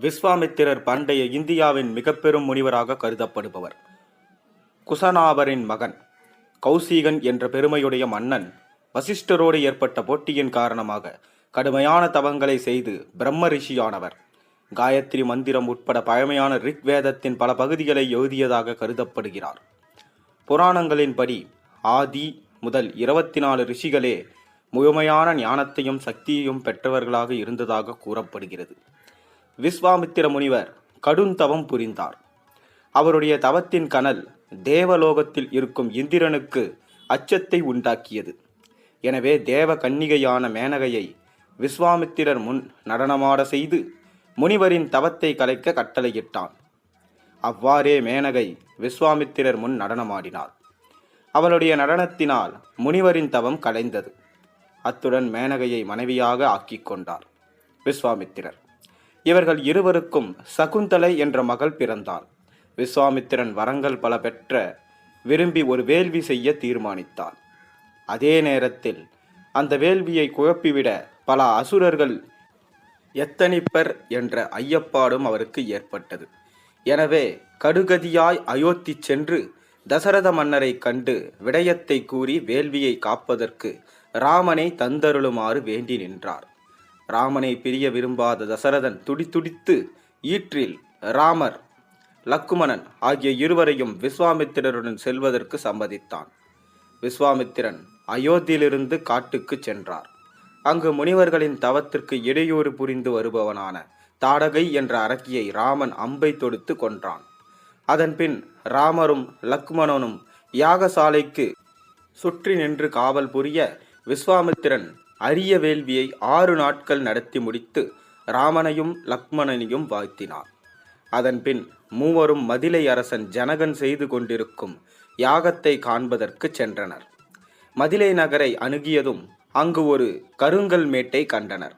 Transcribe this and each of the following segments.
விஸ்வாமித்திரர் பண்டைய இந்தியாவின் மிக பெரும் முனிவராக கருதப்படுபவர். குசனாபரின் மகன். கௌசிகன் என்ற பெருமையுடைய மன்னன் வசிஷ்டரோடு ஏற்பட்ட போட்டியின் காரணமாக கடுமையான தவங்களை செய்து பிரம்ம ரிஷியானவர். காயத்ரி மந்திரம் உட்பட பழமையான ரிக்வேதத்தின் பல பகுதிகளை எழுதியதாக கருதப்படுகிறார். புராணங்களின்படி ஆதி முதல் 24 ரிஷிகளே முழுமையான ஞானத்தையும் சக்தியையும் பெற்றவர்களாக இருந்ததாக கூறப்படுகிறது. விஸ்வாமித்திர முனிவர் கடுந்தவம் புரிந்தார். அவருடைய தவத்தின் கனல் தேவலோகத்தில் இருக்கும் இந்திரனுக்கு அச்சத்தை உண்டாக்கியது. எனவே தேவ கன்னிகையான மேனகையை விஸ்வாமித்திரர் முன் நடனமாட செய்து முனிவரின் தவத்தை கலைக்க கட்டளையிட்டான். அவ்வாறே மேனகை விஸ்வாமித்திரர் முன் நடனமாடினாள். அவளுடைய நடனத்தினால் முனிவரின் தவம் கலைந்தது. அத்துடன் மேனகையை மனைவியாக ஆக்கிக் கொண்டார் விஸ்வாமித்திரர். இவர்கள் இருவருக்கும் சகுந்தலை என்ற மகள் பிறந்தாள். விஸ்வாமித்திரன் வரங்கள் பல பெற்ற விரும்பி ஒரு வேள்வி செய்ய தீர்மானித்தார். அதே நேரத்தில் அந்த வேள்வியை குழப்பிவிட பல அசுரர்கள் எத்தனிப்பர் என்ற ஐயப்பாடும் அவருக்கு ஏற்பட்டது. எனவே கடுகதியாய் அயோத்தி சென்று தசரத மன்னரை கண்டு விடயத்தை கூறி வேள்வியை காப்பதற்கு ராமனை தந்தருளுமாறு வேண்டி நின்றார். ராமனை பிரிய விரும்பாத தசரதன் துடித்துடித்து ஈற்றில் ராமர், லக்குமணன் ஆகிய இருவரையும் விஸ்வாமித்திரருடன் செல்வதற்கு சம்மதித்தான். விஸ்வாமித்திரன் அயோத்தியிலிருந்து காட்டுக்கு சென்றார். அங்கு முனிவர்களின் தவத்திற்கு இடையூறு புரிந்து வருபவனான தாடகை என்ற அரக்கியை ராமன் அம்பை தொடுத்து கொன்றான். அதன்பின் ராமரும் லக்குமணனும் யாகசாலைக்கு சுற்றி நின்று காவல் புரிய விஸ்வாமித்திரன் அரிய வேள்வியை 6 நாட்கள் நடத்தி முடித்து ராமனையும் லக்மணனையும் வாழ்த்தினார். அதன்பின் மூவரும் மதிலை அரசன் ஜனகன் செய்து கொண்டிருக்கும் யாகத்தை காண்பதற்கு சென்றனர். மதிலை நகரை அணுகியதும் அங்கு ஒரு கருங்கல் மேட்டை கண்டனர்.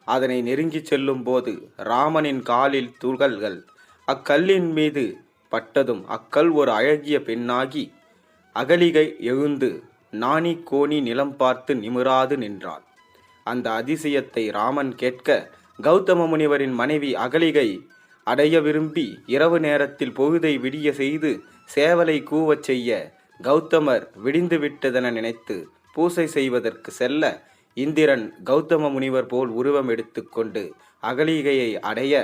அதனை நெருங்கி செல்லும் போது ராமனின் காலில் துகள்கள் அக்கல்லின் மீது பட்டதும் அக்கல் ஒரு அழகிய பெண்ணாகி அகலிகை எழுந்து நாணி கோணி நிலம் பார்த்து நிமிராது நின்றாள். அந்த அதிசயத்தை ராமன் கேட்க கௌதம முனிவரின் மனைவி அகலிகை அடைய விரும்பி இரவு நேரத்தில் பொழுதை விடிய செய்து சேவலை கூவச் செய்ய கௌதமர் விடிந்து விட்டதென நினைத்து பூசை செய்வதற்கு செல்ல இந்திரன் கௌதம முனிவர் போல் உருவம் எடுத்துக்கொண்டு அகலிகையை அடைய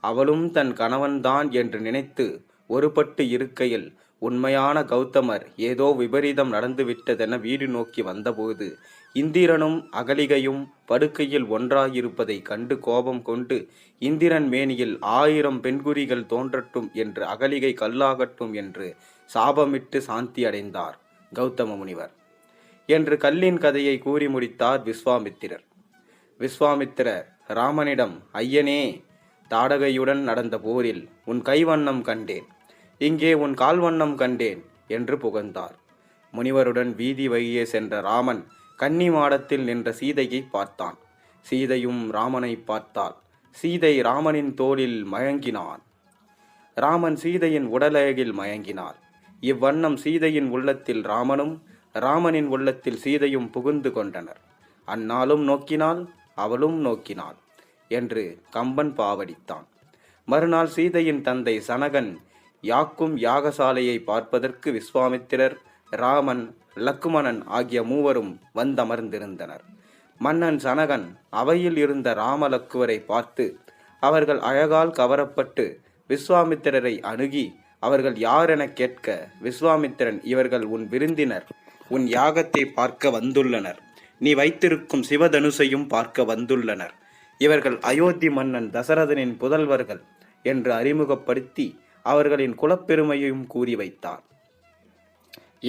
அவளும் தன் கணவன்தான் என்று நினைத்து ஒருபட்டு இருக்கையில் உண்மையான கௌதமர் ஏதோ விபரீதம் நடந்துவிட்டதென வீடு நோக்கி வந்தபோது இந்திரனும் அகலிகையும் படுக்கையில் ஒன்றாயிருப்பதை கண்டு கோபம் கொண்டு இந்திரன் மேனியில் 1000 பெண்குறிகள் தோன்றட்டும் என்று அகலிகை கல்லாகட்டும் என்று சாபமிட்டு சாந்தி அடைந்தார் கௌதம முனிவர் என்று கல்லின் கதையை கூறி முடித்தார் விஸ்வாமித்திரர். விஸ்வாமித்திரர் ராமனிடம், ஐயனே, தாடகையுடன் நடந்த போரில் உன் கைவண்ணம் கண்டேன், இங்கே உன் கால்வண்ணம் கண்டேன் என்று புகழ்ந்தார். முனிவருடன் வீதி வழியே சென்ற ராமன் கன்னி மாடத்தில் நின்ற சீதையை பார்த்தான். சீதையும் ராமனை பார்த்தாள். சீதை ராமனின் தோளில் மயங்கினான். ராமன் சீதையின் உடலழகில் மயங்கினாள். இவ்வண்ணம் சீதையின் உள்ளத்தில் ராமனும் ராமனின் உள்ளத்தில் சீதையும் புகுந்து கொண்டனர். அந்நாளும் நோக்கினாள், அவளும் நோக்கினாள் என்று கம்பன் பாவடித்தான். மறுநாள் சீதையின் தந்தை சனகன் யாக்கும் யாகசாலையை பார்ப்பதற்கு விஸ்வாமித்திரர், ராமன், லக்குமணன் ஆகிய மூவரும் வந்தமர்ந்திருந்தனர். மன்னன் சனகன் அவையில் இருந்த ராமலக்குவரை பார்த்து அவர்கள் அழகால் கவரப்பட்டு விஸ்வாமித்திரரை அணுகி அவர்கள் யாரென கேட்க விஸ்வாமித்திரன், இவர்கள் உன் விருந்தினர், உன் யாகத்தை பார்க்க வந்துள்ளனர். நீ வைத்திருக்கும் சிவதனுசையும் பார்க்க வந்துள்ளனர். இவர்கள் அயோத்தி மன்னன் தசரதனின் புதல்வர்கள் என்று அறிமுகப்படுத்தி அவர்களின் குலப்பெருமையையும் கூறி வைத்தார்.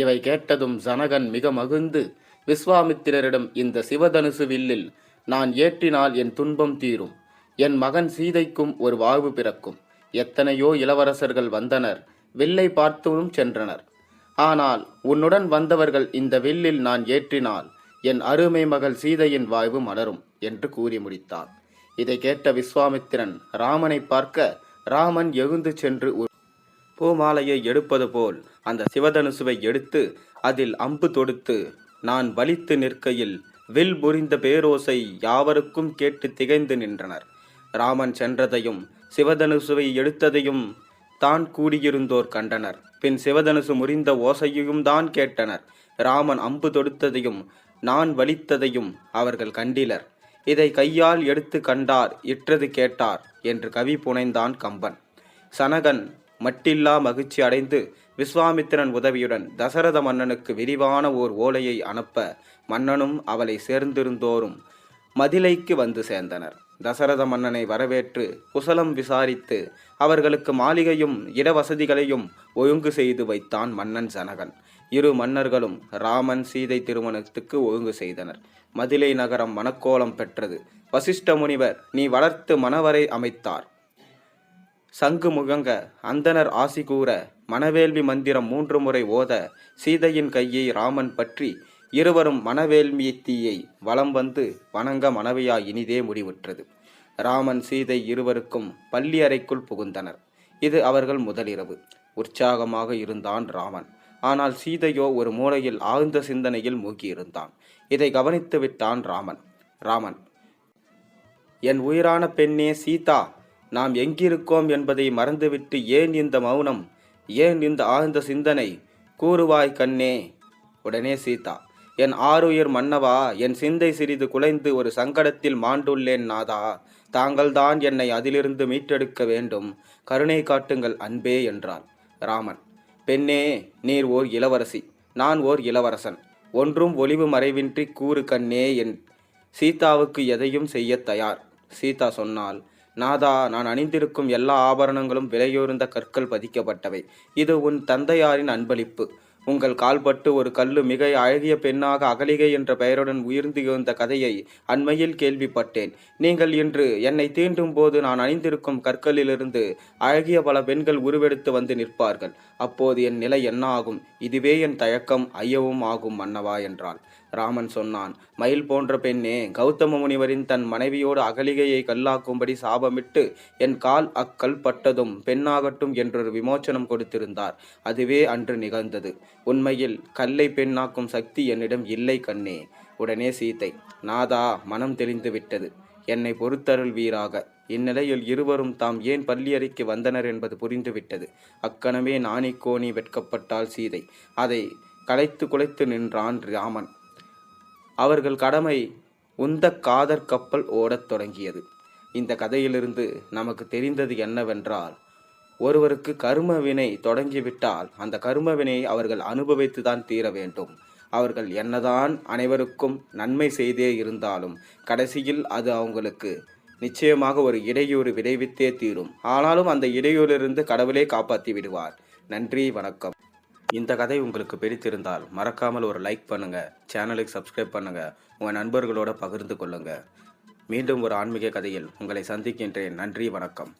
இவை கேட்டதும் ஜனகன் மிக மகிழ்ந்து விஸ்வாமித்திரரிடம், இந்த சிவதனுசு வில்லில் நான் ஏற்றினால் என் துன்பம் தீரும், என் மகன் சீதைக்கும் ஒரு வாழ்வு பிறக்கும். எத்தனையோ இளவரசர்கள் வந்தனர், வில்லை பார்த்தும் சென்றனர். ஆனால் உன்னுடன் வந்தவர்கள் இந்த வில்லில் நான் ஏற்றினால் என் அருமை மகள் சீதையின் வாழ்வு மலரும் என்று கூறி முடித்தார். இதை கேட்ட விஸ்வாமித்திரன் ராமனை பார்க்க ராமன் எழுந்து சென்று பூமாலையை எடுப்பது போல் அந்த சிவதனுசுவை எடுத்து அதில் அம்பு தொடுத்து நான் வலித்து நிற்கையில் வில் புரிந்த பேரோசை யாவருக்கும் கேட்டு திகைந்து நின்றனர். ராமன் சென்றதையும் சிவதனுசுவை எடுத்ததையும் தான் கூடியிருந்தோர் கண்டனர். பின் சிவதனுசு முறிந்த ஓசையையும் தான் கேட்டனர். ராமன் அம்பு தொடுத்ததையும் நான் வலித்ததையும் அவர்கள் கண்டிலர். இதை கையால் எடுத்து கண்டார் இற்றது கேட்டார் என்று கவி புனைந்தான் கம்பன். சனகன் மட்டில்லா மகிழ்ச்சி அடைந்து விஸ்வாமித்திரன் உதவியுடன் தசரத மன்னனுக்கு விரிவான ஓர் ஓலையை அனுப்ப மன்னனும் அவளை சேர்ந்திருந்தோரும் மதிலைக்கு வந்து சேர்ந்தனர். தசரத மன்னனை வரவேற்று குசலம் விசாரித்து அவர்களுக்கு மாளிகையும் இடவசதிகளையும் ஒழுங்கு செய்து வைத்தான் மன்னன் சனகன். இரு மன்னர்களும் ராமன் சீதை திருமணத்துக்கு ஒழுங்கு செய்தனர். மதிலை நகரம் மணக்கோலம் பெற்றது. வசிஷ்ட முனிவர் நீ வளர்த்து மணவரை அமைத்தார். சங்கு முழங்க அந்தனர் ஆசி கூற மணவேள்வி மந்திரம் 3 முறை ஓத சீதையின் கையை ராமன் பற்றி இருவரும் மணவேள்வி தீயை வலம் வந்து வணங்க மனைவியாய் இனிதே முடிவுற்றது. ராமன் சீதை இருவருக்கும் பள்ளி அறைக்குள் புகுந்தனர். இது அவர்கள் முதலிரவு. உற்சாகமாக இருந்தான் ராமன். ஆனால் சீதையோ ஒரு மூலையில் ஆழ்ந்த சிந்தனையில் மூழ்கியிருந்தான். இதை கவனித்து விட்டான் ராமன், என் உயிரான பெண்ணே சீதா, நாம் எங்கிருக்கோம் என்பதை மறந்துவிட்டு ஏன் இந்த மௌனம், ஏன் இந்த ஆழ்ந்த சிந்தனை, கூறுவாய் கண்ணே. உடனே சீதா, என் ஆருயிர் மன்னவா, என் சிந்தை சிறிது குலைந்து ஒரு சங்கடத்தில் மாண்டுள்ளேன் நாதா. தாங்கள்தான் என்னை அதிலிருந்து மீட்டெடுக்க வேண்டும். கருணை காட்டுங்கள் அன்பே என்றாள். ராமன், பெண்ணே, நீர் ஓர் இளவரசி, நான் ஓர் இளவரசன். ஒன்றும் ஒளிவு மறைவின்றி கூறு கண்ணே. என் சீதாவுக்கு எதையும் செய்ய தயார். சீதா சொன்னாள், நாதா, நான் அணிந்திருக்கும் எல்லா ஆபரணங்களும் விலையுயர்ந்த கற்கள் பதிக்கப்பட்டவை. இது உன் தந்தையாரின் அன்பளிப்பு. உங்கள் கால்பட்டு ஒரு கல்லு மிக அழகிய பெண்ணாக அகலிகை என்ற பெயருடன் உயர்ந்து இருந்த கதையை அண்மையில் கேள்விப்பட்டேன். நீங்கள் இன்று என்னை தீண்டும் போது நான் அணிந்திருக்கும் கற்களிலிருந்து அழகிய பல பெண்கள் உருவெடுத்து வந்து நிற்பார்கள். அப்போது என் நிலை என்ன ஆகும்? இதுவே என் தயக்கம் ஐயவும் ஆகும் மன்னவா என்றாள். ராமன் சொன்னான், மயில் போன்ற பெண்ணே, கௌதம முனிவரின் தன் மனைவியோடு அகலிகையை கல்லாக்கும்படி சாபமிட்டு என் கால் அக்கல் பட்டதும் பெண்ணாகட்டும் என்றொரு விமோச்சனம் கொடுத்திருந்தார். அதுவே அன்று நிகழ்ந்தது. உண்மையில் கல்லை பெண்ணாக்கும் சக்தி என்னிடம் இல்லை கண்ணே. உடனே சீதை, நாதா, மனம் தெளிந்து விட்டது. என்னை பொறுத்தருள் வீராக. இந்நிலையில் இருவரும் தாம் ஏன் பள்ளியறைக்கு வந்தனர் என்பது புரிந்துவிட்டது. அக்கணமே நாணிக்கோணி வெட்கப்பட்டாள் சீதை. அதை கலைத்து குலைத்து நின்றான் ராமன். அவர்கள் கடமை உந்த காதற் கப்பல் ஓடத் தொடங்கியது. இந்த கதையிலிருந்து நமக்கு தெரிந்தது என்னவென்றால், ஒருவருக்கு கர்ம வினை தொடங்கிவிட்டால் அந்த கர்ம வினை அவர்கள் அனுபவித்துதான் தீர வேண்டும். அவர்கள் என்னதான் அனைவருக்கும் நன்மை செய்தே இருந்தாலும் கடைசியில் அது அவங்களுக்கு நிச்சயமாக ஒரு இடையூறு விளைவித்தே தீரும். ஆனாலும் அந்த இடையூறிலிருந்து கடவுளே காப்பாற்றி விடுவார். நன்றி, வணக்கம். இந்த கதை உங்களுக்கு பிடித்திருந்தால் மறக்காமல் ஒரு லைக் பண்ணுங்க, சேனலுக்கு சப்ஸ்கிரைப் பண்ணுங்க, உங்க நண்பர்களோட பகிர்ந்து கொள்ளுங்க. மீண்டும் ஒரு ஆன்மீக கதையில் உங்களை சந்திக்கின்றேன். நன்றி, வணக்கம்.